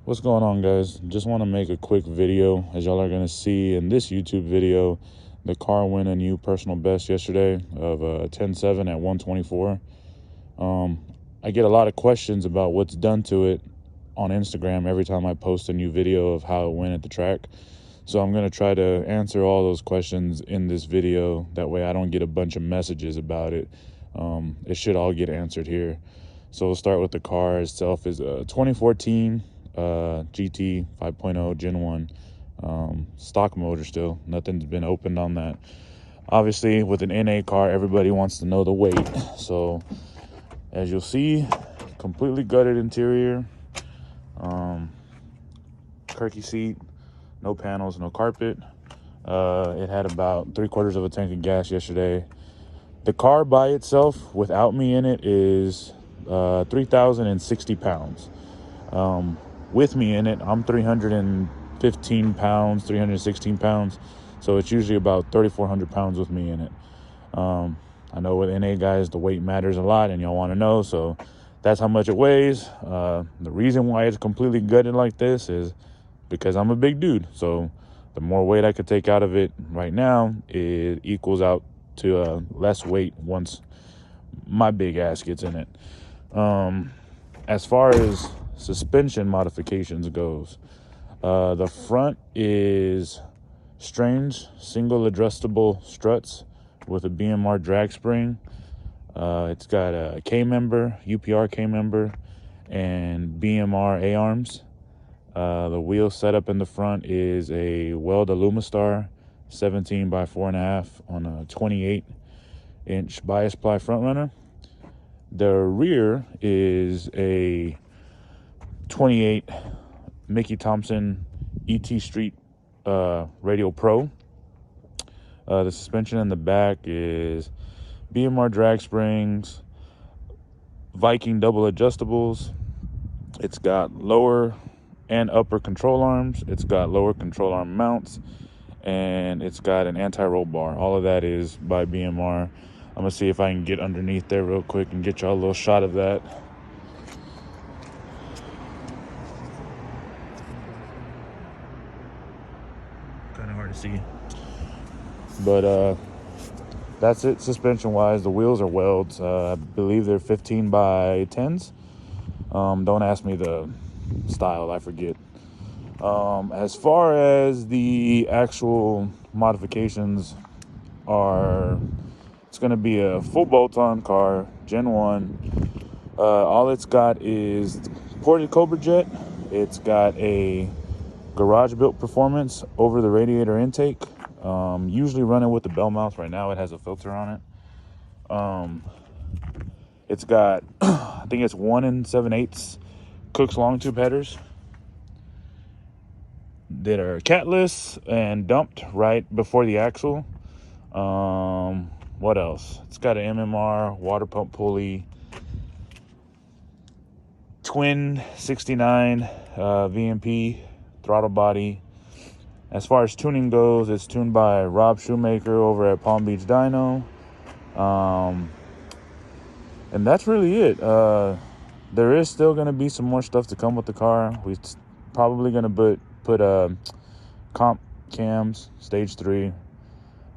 What's going on, guys? Just want to make a quick video. As y'all are going to see in this YouTube video, the car went a new personal best yesterday of 10.7 at 124. I get a lot of questions about what's done to it on Instagram every time I post a new video of how it went at the track. So I'm going to try to answer all those questions in this video. That way I don't get a bunch of messages about it. It should all get answered here. So we'll start with the car itself. Is a 2014 GT 5.0 Gen 1 stock motor still. Nothing's been opened on that. Obviously, with an NA car, everybody wants to know the weight. So as you'll see, completely gutted interior, Kirky seat, no panels, no carpet. It had about 3/4 of a tank of gas yesterday. The car by itself, without me in it, is 3,060 pounds. With me in it, I'm 315 pounds, 316 pounds. So it's usually about 3,400 pounds with me in it. I know with NA guys, the weight matters a lot and y'all want to know. So that's how much it weighs. The reason why it's completely gutted like this is because I'm a big dude. So the more weight I could take out of it right now, it equals out to less weight once my big ass gets in it. As far as suspension modifications goes, the front is strange single adjustable struts with a BMR drag spring. It's got a K-member, UPR K-member, and BMR A-arms. The wheel setup in the front is a Weld Alumistar 17 by 4.5 on a 28-inch bias ply front runner. The rear is a 28 Mickey Thompson ET Street Radial Pro. The suspension in the back is BMR drag springs, Viking double adjustables. It's got lower and upper control arms. It's got lower control arm mounts, and it's got an anti-roll bar. All of that is by BMR. I'm gonna see if I can get underneath there real quick and get y'all a little shot of that. Kind of hard to see, but that's it suspension wise. The wheels are welds. I believe they're 15 by 10s. Don't ask me the style, I forget. As far as the actual modifications are, it's going to be a full bolt-on car, Gen 1. All it's got is ported Cobra jet. It's got a garage-built performance over the radiator intake. Usually running with the bell mouth. Right now it has a filter on it. It's got, I think it's 1 7/8 Kooks long tube headers that are catless and dumped right before the axle. What else? It's got an MMR water pump pulley, twin 69 VMP throttle body. As far as tuning goes, it's tuned by Rob Shoemaker over at Palm Beach Dyno. And that's really it. There is still going to be some more stuff to come with the car. We're probably going to put comp cams, stage 3,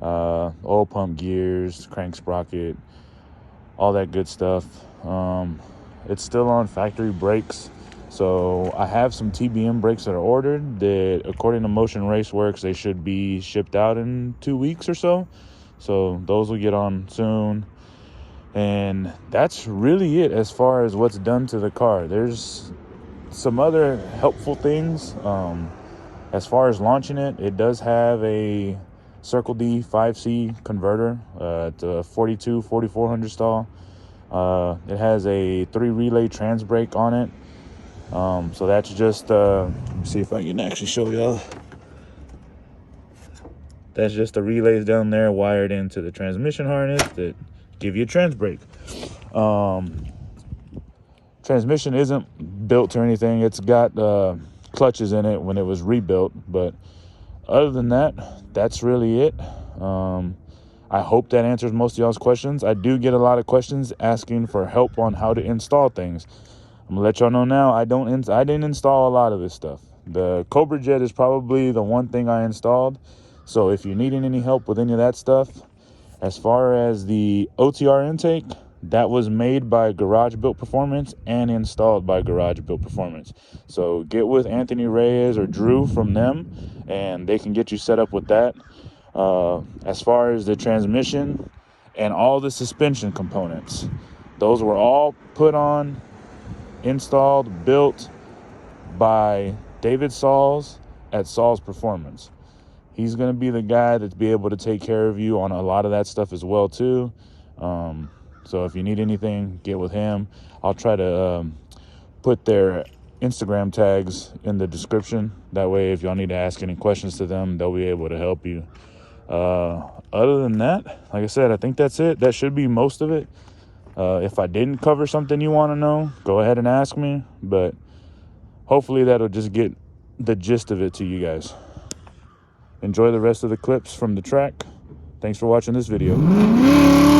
oil pump gears, crank sprocket, all that good stuff. It's still on factory brakes. So I have some TBM brakes that are ordered that, according to Motion Raceworks, they should be shipped out in 2 weeks or so. So those will get on soon. And that's really it as far as what's done to the car. There's some other helpful things. As far as launching it, it does have a Circle D 5C converter. It's a 42, 4400 stall. It has a 3 relay trans brake on it. So that's just, let me see if I can actually show y'all. That's just the relays down there wired into the transmission harness that give you a trans brake. Transmission isn't built or anything. It's got clutches in it when it was rebuilt, but other than that, that's really it. I hope that answers most of y'all's questions. I do get a lot of questions asking for help on how to install things. I'm gonna let y'all know now, I didn't install a lot of this stuff. The Cobra Jet is probably the one thing I installed. So if you're needing any help with any of that stuff, as far as the OTR intake, that was made by Garage Built Performance and installed by Garage Built Performance. So get with Anthony Reyes or Drew from them, and they can get you set up with that. As far as the transmission and all the suspension components, those were all put on, installed, built by David Sauls at Sauls Performance. He's going to be the guy that's be able to take care of you on a lot of that stuff as well too. So if you need anything, get with him. I'll try to put their Instagram tags in the description. That way, if y'all need to ask any questions to them, they'll be able to help you. Other than that, like I said, I think that's it. That should be most of it. If I didn't cover something you want to know, go ahead and ask me. But hopefully that'll just get the gist of it to you guys. Enjoy the rest of the clips from the track. Thanks for watching this video.